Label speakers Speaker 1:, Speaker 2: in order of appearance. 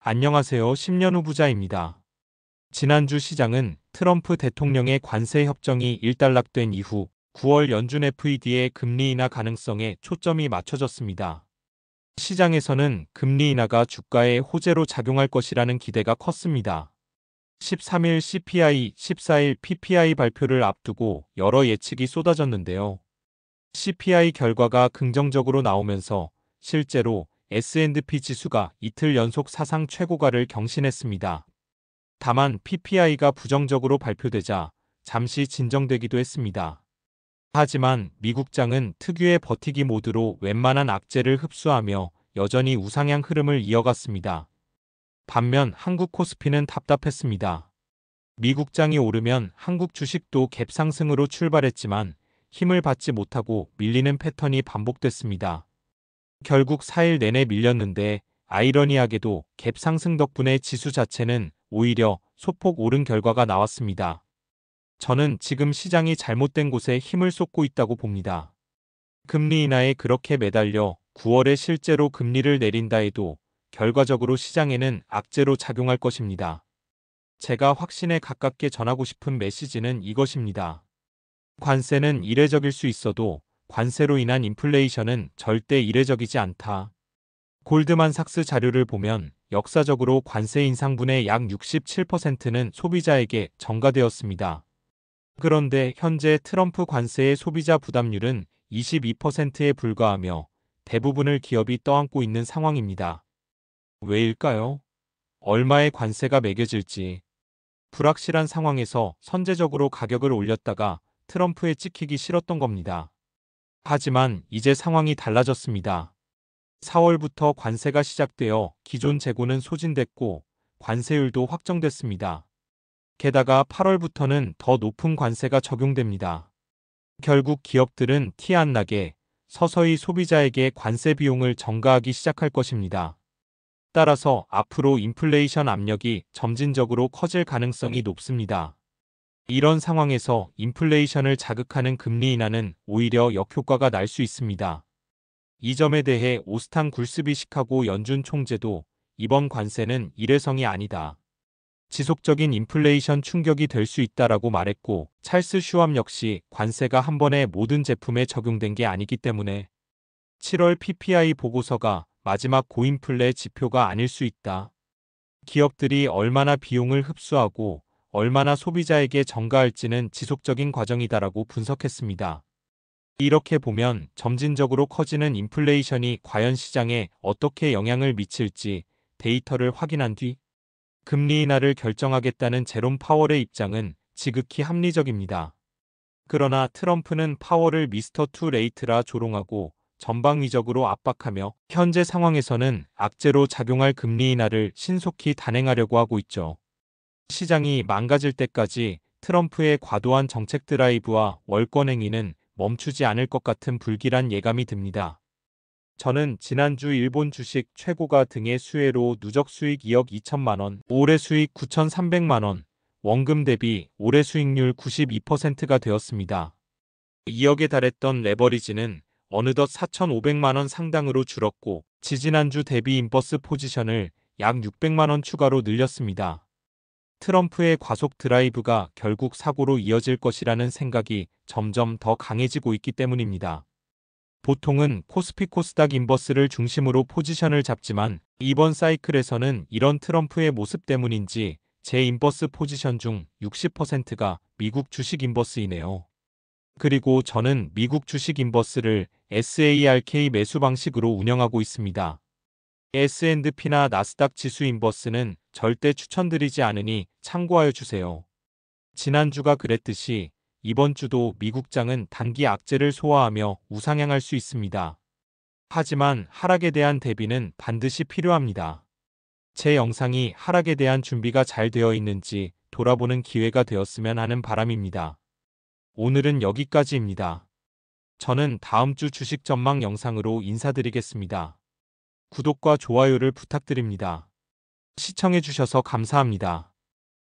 Speaker 1: 안녕하세요. 10년 후 부자입니다. 지난주 시장은 트럼프 대통령의 관세 협정이 일단락된 이후 9월 연준 FED의 금리 인하 가능성에 초점이 맞춰졌습니다. 시장에서는 금리 인하가 주가에 호재로 작용할 것이라는 기대가 컸습니다. 13일 CPI, 14일 PPI 발표를 앞두고 여러 예측이 쏟아졌는데요. CPI 결과가 긍정적으로 나오면서 실제로 S&P 지수가 이틀 연속 사상 최고가를 경신했습니다. 다만 PPI가 부정적으로 발표되자 잠시 진정되기도 했습니다. 하지만 미국장은 특유의 버티기 모드로 웬만한 악재를 흡수하며 여전히 우상향 흐름을 이어갔습니다. 반면 한국 코스피는 답답했습니다. 미국장이 오르면 한국 주식도 갭 상승으로 출발했지만 힘을 받지 못하고 밀리는 패턴이 반복됐습니다. 결국 4일 내내 밀렸는데 아이러니하게도 갭 상승 덕분에 지수 자체는 오히려 소폭 오른 결과가 나왔습니다. 저는 지금 시장이 잘못된 곳에 힘을 쏟고 있다고 봅니다. 금리 인하에 그렇게 매달려 9월에 실제로 금리를 내린다 해도 결과적으로 시장에는 악재로 작용할 것입니다. 제가 확신에 가깝게 전하고 싶은 메시지는 이것입니다. 관세는 이례적일 수 있어도 관세로 인한 인플레이션은 절대 이례적이지 않다. 골드만삭스 자료를 보면 역사적으로 관세 인상분의 약 67%는 소비자에게 전가되었습니다. 그런데 현재 트럼프 관세의 소비자 부담률은 22%에 불과하며 대부분을 기업이 떠안고 있는 상황입니다. 왜일까요? 얼마의 관세가 매겨질지 불확실한 상황에서 선제적으로 가격을 올렸다가 트럼프에 찍히기 싫었던 겁니다. 하지만 이제 상황이 달라졌습니다. 4월부터 관세가 시작되어 기존 재고는 소진됐고 관세율도 확정됐습니다. 게다가 8월부터는 더 높은 관세가 적용됩니다. 결국 기업들은 티 안 나게 서서히 소비자에게 관세 비용을 전가하기 시작할 것입니다. 따라서 앞으로 인플레이션 압력이 점진적으로 커질 가능성이 높습니다. 이런 상황에서 인플레이션을 자극하는 금리 인하는 오히려 역효과가 날 수 있습니다. 이 점에 대해 오스탄 굴스비 시카고 연준 총재도 이번 관세는 일회성이 아니다. 지속적인 인플레이션 충격이 될 수 있다라고 말했고 찰스 슈왑 역시 관세가 한 번에 모든 제품에 적용된 게 아니기 때문에 7월 PPI 보고서가 마지막 고인플레 지표가 아닐 수 있다. 기업들이 얼마나 비용을 흡수하고 얼마나 소비자에게 전가할지는 지속적인 과정이다라고 분석했습니다. 이렇게 보면 점진적으로 커지는 인플레이션이 과연 시장에 어떻게 영향을 미칠지 데이터를 확인한 뒤 금리 인하를 결정하겠다는 제롬 파월의 입장은 지극히 합리적입니다. 그러나 트럼프는 파월을 미스터 투 레이트라 조롱하고 전방위적으로 압박하며 현재 상황에서는 악재로 작용할 금리 인하를 신속히 단행하려고 하고 있죠. 시장이 망가질 때까지 트럼프의 과도한 정책 드라이브와 월권 행위는 멈추지 않을 것 같은 불길한 예감이 듭니다. 저는 지난주 일본 주식 최고가 등의 수혜로 누적 수익 2억 2천만 원, 올해 수익 9,300만 원, 원금 대비 올해 수익률 92%가 되었습니다. 2억에 달했던 레버리지는 어느덧 4,500만 원 상당으로 줄었고 지지난주 대비 인버스 포지션을 약 600만 원 추가로 늘렸습니다. 트럼프의 과속 드라이브가 결국 사고로 이어질 것이라는 생각이 점점 더 강해지고 있기 때문입니다. 보통은 코스피 코스닥 인버스를 중심으로 포지션을 잡지만 이번 사이클에서는 이런 트럼프의 모습 때문인지 제 인버스 포지션 중 60%가 미국 주식 인버스이네요. 그리고 저는 미국 주식 인버스를 SARK 매수 방식으로 운영하고 있습니다. S&P나 나스닥 지수 인버스는 절대 추천드리지 않으니 참고하여 주세요. 지난주가 그랬듯이 이번 주도 미국장은 단기 악재를 소화하며 우상향할 수 있습니다. 하지만 하락에 대한 대비는 반드시 필요합니다. 제 영상이 하락에 대한 준비가 잘 되어 있는지 돌아보는 기회가 되었으면 하는 바람입니다. 오늘은 여기까지입니다. 저는 다음 주 주식 전망 영상으로 인사드리겠습니다. 구독과 좋아요를 부탁드립니다. 시청해주셔서 감사합니다.